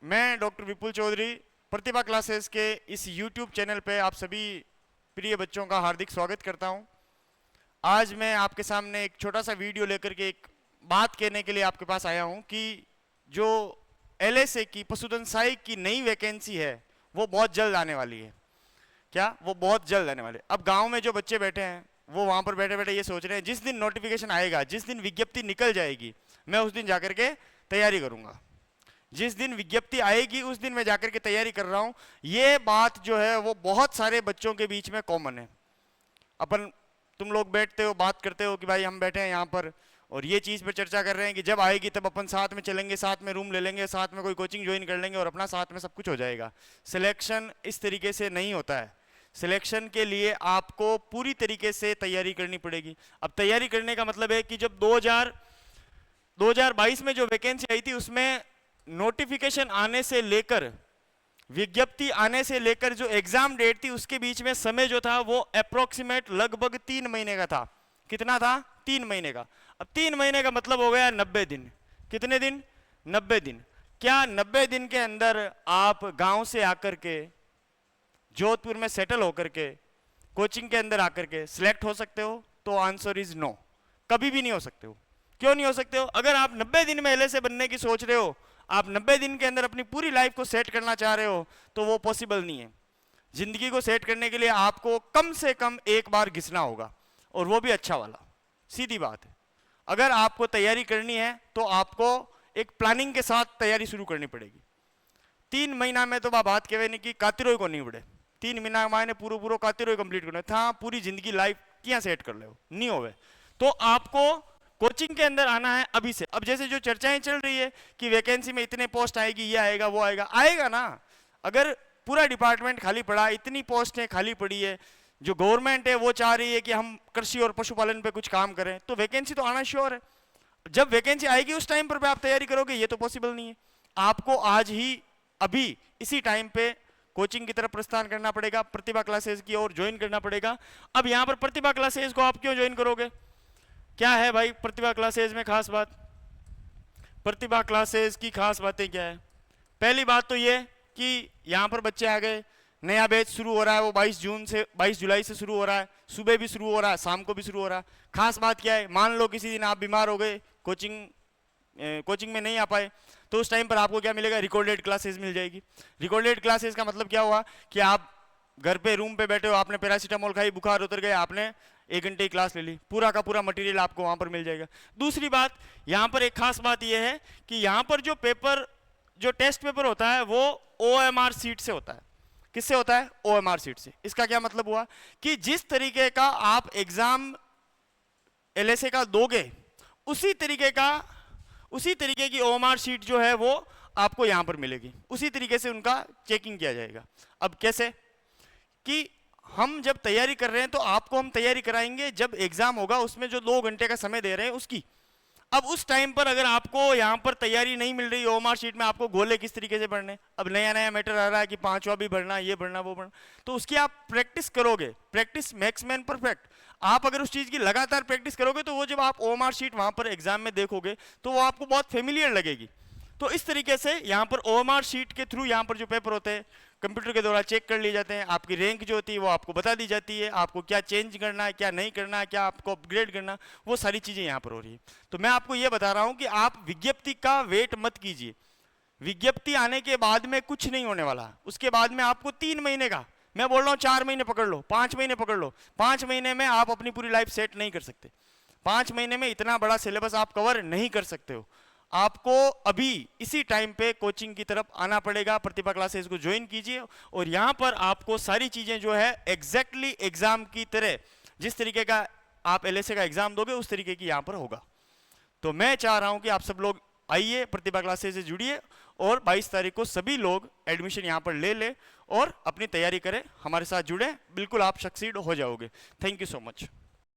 मैं डॉक्टर विपुल चौधरी प्रतिभा क्लासेस के इस YouTube चैनल पे आप सभी प्रिय बच्चों का हार्दिक स्वागत करता हूं। आज मैं आपके सामने एक छोटा सा वीडियो लेकर के एक बात कहने के लिए आपके पास आया हूं कि जो LSA की पशुधन सहायक की नई वैकेंसी है वो बहुत जल्द आने वाली है। क्या वो बहुत जल्द आने वाले? अब गाँव में जो बच्चे बैठे हैं वो वहाँ पर बैठे बैठे ये सोच रहे हैं जिस दिन नोटिफिकेशन आएगा, जिस दिन विज्ञप्ति निकल जाएगी, मैं उस दिन जाकर के तैयारी करूँगा। जिस दिन विज्ञप्ति आएगी उस दिन मैं जाकर के तैयारी कर रहा हूं। ये बात जो है वो बहुत सारे बच्चों के बीच में कॉमन है। तुम लोग बैठते हो, बात करते हो कि भाई हम बैठे हैं यहाँ पर और ये चीज़ पर चर्चा कर रहे हैं कि जब आएगी तब अपन साथ में चलेंगे, साथ में रूम ले लेंगे, साथ में कोई कोचिंग ज्वाइन कर लेंगे और अपना साथ में सब कुछ हो जाएगा। सिलेक्शन इस तरीके से नहीं होता है। सिलेक्शन के लिए आपको पूरी तरीके से तैयारी करनी पड़ेगी। अब तैयारी करने का मतलब है कि जब 2022 में जो वैकेंसी आई थी उसमें नोटिफिकेशन आने से लेकर विज्ञप्ति आने से लेकर जो एग्जाम डेट थी उसके बीच में समय जो था वो अप्रोक्सीमेट लगभग 3 महीने का था। कितना था? 3 महीने का। अब 3 महीने का मतलब हो गया 90 दिन। कितने दिन? 90 दिन। क्या 90 दिन के अंदर आप गांव से आकर के जोधपुर में सेटल होकर के कोचिंग के अंदर आकर के सिलेक्ट हो सकते हो? तो आंसर इज नो, कभी भी नहीं हो सकते हो। क्यों नहीं हो सकते हो? अगर आप 90 दिन में LSA बनने की सोच रहे हो, आप 90 दिन के अंदर अपनी पूरी लाइफ को सेट करना चाह रहे हो, तो वो पॉसिबल नहीं है। जिंदगी को सेट करने के लिए आपको कम से कम एक बार घिसना होगा और वो भी अच्छा वाला। सीधी बात है। अगर आपको तैयारी करनी है तो आपको एक प्लानिंग के साथ तैयारी शुरू करनी पड़ेगी। 3 महीना में तो बात कहे नहीं कि कातिरों को नहीं बढ़े। 3 महीना मायने पूरा कातिरों कंप्लीट करना था, पूरी जिंदगी लाइफ क्या सेट कर ले नहीं होवे तो आपको कोचिंग के अंदर आना है अभी से। अब जैसे जो चर्चाएं चल रही है कि वैकेंसी में इतने पोस्ट आएगी, ये आएगा, वो आएगा, आएगा ना। अगर पूरा डिपार्टमेंट खाली पड़ा, इतनी पोस्टें खाली पड़ी है, जो गवर्नमेंट है वो चाह रही है कि हम कृषि और पशुपालन पे कुछ काम करें, तो वैकेंसी तो आना श्योर है। जब वैकेंसी आएगी उस टाइम पर आप तैयारी करोगे, ये तो पॉसिबल नहीं है। आपको आज ही अभी इसी टाइम पे कोचिंग की तरफ प्रस्थान करना पड़ेगा, प्रतिभा क्लासेस की ओर ज्वाइन करना पड़ेगा। अब यहाँ पर प्रतिभा क्लासेस को आप क्यों ज्वाइन करोगे? क्या है भाई प्रतिभा क्लासेस में खास बात? प्रतिभा क्लासेस की खास बातें क्या है? पहली बात तो ये कि यहाँ पर बच्चे आ गए, नया बैच शुरू हो रहा है, वो 22 जुलाई से शुरू हो रहा है। सुबह भी शुरू हो रहा है, शाम को भी शुरू हो रहा है। खास बात क्या है? मान लो किसी दिन आप बीमार हो गए, कोचिंग में नहीं आ पाए, तो उस टाइम पर आपको क्या मिलेगा? रिकॉर्डेड क्लासेस मिल जाएगी। रिकॉर्डेड क्लासेस का मतलब क्या हुआ कि आप घर पे रूम पे बैठे हो, आपने पैरासीटामोल खाई, बुखार उतर गया, आपने 1 घंटे की क्लास ले ली, पूरा का पूरा मटेरियल आपको वहां पर मिल जाएगा। दूसरी बात, यहाँ पर एक खास बात यह है कि यहाँ पर जो टेस्ट पेपर होता है वो OMR सीट से होता है। किससे होता है? OMR सीट से। इसका क्या मतलब हुआ कि जिस तरीके का आप एग्जाम LSA का दोगे उसी तरीके की OMR सीट जो है वो आपको यहां पर मिलेगी। उसी तरीके से उनका चेकिंग किया जाएगा। अब कैसे? कि हम जब तैयारी कर रहे हैं तो आपको हम तैयारी कराएंगे जब एग्जाम होगा उसमें जो 2 घंटे का समय दे रहे हैं उसकी। अब उस टाइम पर अगर आपको यहां पर तैयारी नहीं मिल रही, OMR शीट में आपको गोले किस तरीके से पढ़ने, अब नया मैटर आ रहा है कि 5वां भी भरना, ये भरना, वो भरना, तो उसकी आप प्रैक्टिस करोगे। Practice makes man perfect. आप अगर उस चीज की लगातार प्रैक्टिस करोगे तो वो जब आप OMR शीट वहां पर एग्जाम में देखोगे तो वो आपको बहुत फेमिलियर लगेगी। तो इस तरीके से यहाँ पर OMR शीट के थ्रू यहाँ पर जो पेपर होते हैं कंप्यूटर के द्वारा चेक कर लिए जाते हैं। आपकी रैंक जो होती है वो आपको बता दी जाती है, आपको क्या चेंज करना है, क्या नहीं करना है, क्या आपको अपग्रेड करना, वो सारी चीजें यहाँ पर हो रही है। तो मैं आपको ये बता रहा हूँ कि आप विज्ञप्ति का वेट मत कीजिए। विज्ञप्ति आने के बाद में कुछ नहीं होने वाला। उसके बाद में आपको 3 महीने का, मैं बोल रहा हूँ 4 महीने पकड़ लो, 5 महीने पकड़ लो, 5 महीने में आप अपनी पूरी लाइफ सेट नहीं कर सकते। 5 महीने में इतना बड़ा सिलेबस आप कवर नहीं कर सकते हो। आपको अभी इसी टाइम पे कोचिंग की तरफ आना पड़ेगा। प्रतिभा क्लासेस को ज्वाइन कीजिए और यहाँ पर आपको सारी चीजें जो है एग्जैक्टली एग्जाम की तरह, जिस तरीके का आप LSA का एग्जाम दोगे उस तरीके की यहाँ पर होगा। तो मैं चाह रहा हूँ कि आप सब लोग आइए, प्रतिभा क्लासेस से जुड़िए और 22 तारीख को सभी लोग एडमिशन यहाँ पर ले ले और अपनी तैयारी करें, हमारे साथ जुड़े, बिल्कुल आप सक्सीड हो जाओगे। Thank you so much.